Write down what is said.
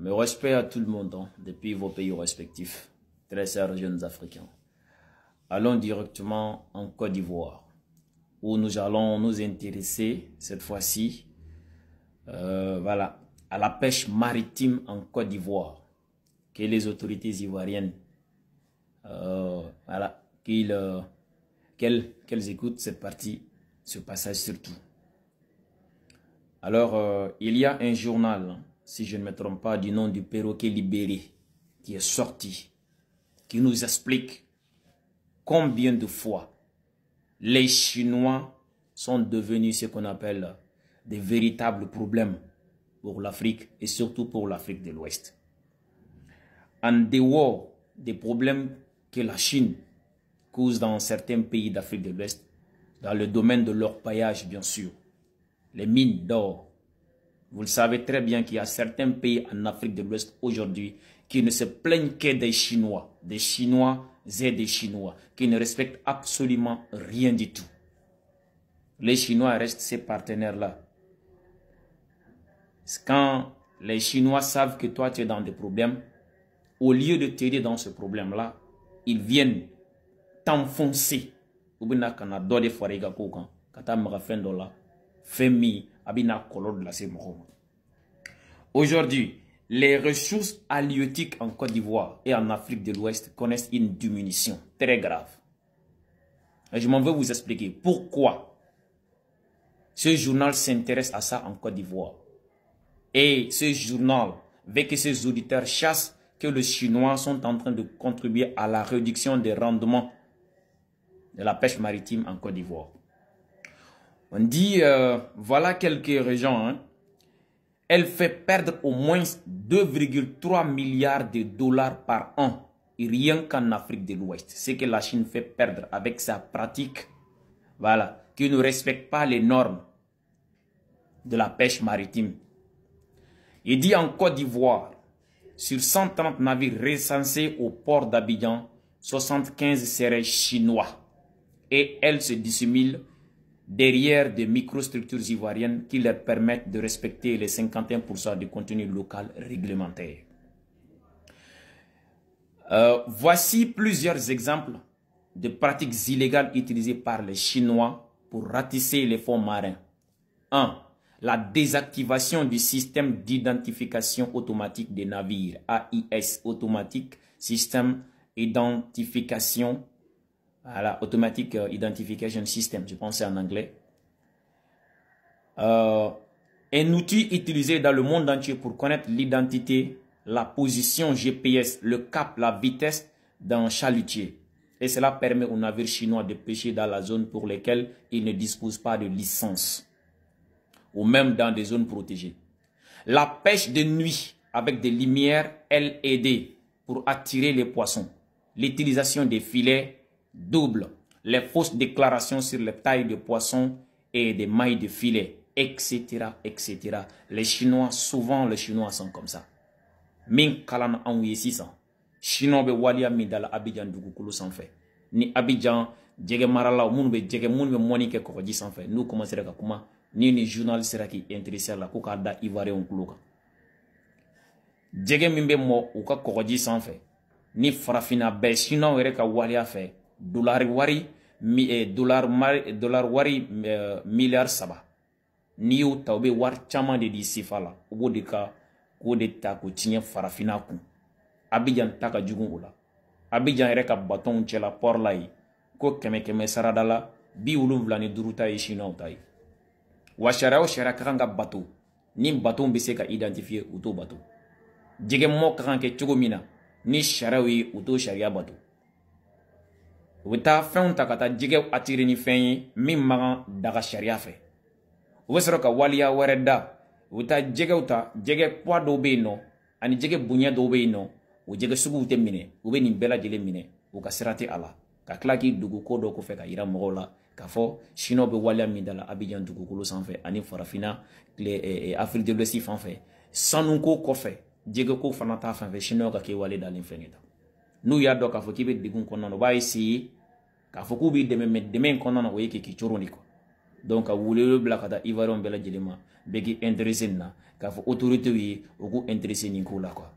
Mais respect à tout le monde, hein, depuis vos pays respectifs, très chers jeunes Africains. Allons directement en Côte d'Ivoire, où nous allons nous intéresser, cette fois-ci, voilà, à la pêche maritime en Côte d'Ivoire, que les autorités ivoiriennes, voilà, qu'elles écoutent cette partie, ce passage surtout. Alors, il y a un journal, hein, si je ne me trompe pas, du nom du perroquet libéré, qui est sorti, qui nous explique combien de fois les Chinois sont devenus ce qu'on appelle des véritables problèmes pour l'Afrique et surtout pour l'Afrique de l'Ouest. En dehors des problèmes que la Chine cause dans certains pays d'Afrique de l'Ouest, dans le domaine de l'orpaillage bien sûr, les mines d'or. Vous le savez très bien qu'il y a certains pays en Afrique de l'Ouest aujourd'hui qui ne se plaignent que des Chinois et des Chinois, qui ne respectent absolument rien du tout. Les Chinois restent ces partenaires-là. Quand les Chinois savent que toi tu es dans des problèmes, au lieu de t'aider dans ce problème-là, ils viennent t'enfoncer. Aujourd'hui, les ressources halieutiques en Côte d'Ivoire et en Afrique de l'Ouest connaissent une diminution très grave. Et je m'en veux vous expliquer pourquoi ce journal s'intéresse à ça en Côte d'Ivoire. Et ce journal veut que ses auditeurs chassent que les Chinois sont en train de contribuer à la réduction des rendements de la pêche maritime en Côte d'Ivoire. On dit, voilà quelques régions, hein. Elle fait perdre au moins 2,3 milliards de dollars par an, rien qu'en Afrique de l'Ouest. C'est que la Chine fait perdre avec sa pratique, voilà, qui ne respecte pas les normes de la pêche maritime. Il dit en Côte d'Ivoire, sur 130 navires recensés au port d'Abidjan, 75 seraient chinois. Et elles se dissimulent derrière des microstructures ivoiriennes qui leur permettent de respecter les 51% du contenu local réglementaire. Voici plusieurs exemples de pratiques illégales utilisées par les Chinois pour ratisser les fonds marins. 1. La désactivation du système d'identification automatique des navires, AIS, Automatic System Identification. Voilà, Automatic Identification System, je pensais en anglais. Un outil utilisé dans le monde entier pour connaître l'identité, la position GPS, le cap, la vitesse d'un chalutier. Et cela permet aux navires chinois de pêcher dans la zone pour lesquelles ils ne disposent pas de licence. Ou même dans des zones protégées. La pêche de nuit avec des lumières LED pour attirer les poissons. L'utilisation des filets double, les fausses déclarations sur les tailles de poissons et des mailles de filet, etc., etc. Les Chinois, souvent les Chinois sont comme ça. Min kalana anouye sisan. Chinois be walia midala Abidjan dugukulu sanfɛ. Ni Abidjan jɛgɛ marala minnu be mɔni kɛ kɔgɔji sanfɛ. N'u commencera ka kuma ni journaliste sera k'i intéressé la ko k'a da Ivoirien tulo kan. Jɛgɛ min be mɔ u ka kɔgɔji sanfɛ. Ni farafina bɛɛ Chinois yɛrɛ ka waliya fɛ. Dollar wari milliard saba. Ni y'o ta u bɛ wari caman de di CFA la. U b'o de ka k'o de ta k'o tiɲɛ farafina kun. Abidjan ta ka jugu o la. Abidjan yɛrɛ ka batonw cɛla port la yen. Ko 100 sarada la 75 ta ye Chinois ta ye. Wa sariya o sariya ka kan ka bato. Ni baton bɛ se ka identifier u t'o bato. Jɛgɛmɔ ka kan kɛ cogo min na. Ni sariyaw ye u t'o sariya bato. U bɛ taa fɛnw ta ka taa jɛgɛw attirer ni fɛn ye min man kan daga sariya fɛ. U bɛ sɔrɔ ka waliya wɛrɛ da. U bɛ taa jɛgɛw ta, jɛgɛ poids dɔw bɛ yen nɔ ani jɛgɛ bonya dɔw bɛ yen nɔ. O jɛgɛ suguw tɛ minɛ. U bɛ nin bɛɛ lajɛlen minɛ. U ka sira tɛ a la. Ka tila k'i dogo ko dɔ kɔfɛ ka yira mɔgɔw la k'a fɔ Chinois bɛ waliya min da la Abidjan dugukolo sanfɛ ani farafina Afrique de l'Ouest fan fɛ. Sanuko kɔfɛ jɛgɛko fana t'a fan fɛ Chinois ka kɛ wale dalen fɛn ta. N'u y'a dɔn k'a fɔ k'i bɛ degun kɔnɔna na u b'a essayer k'a fɔ k'u b'i dɛmɛ mais dɛmɛ in kɔnɔna na o ye k'i coron de quoi. Donc ka welewele bila ka taa Ivoirien bɛɛ lajɛlen ma bɛɛ k'i intéressé nin na k'a fɔ autorité ye u k'u intéressé nin ko la quoi.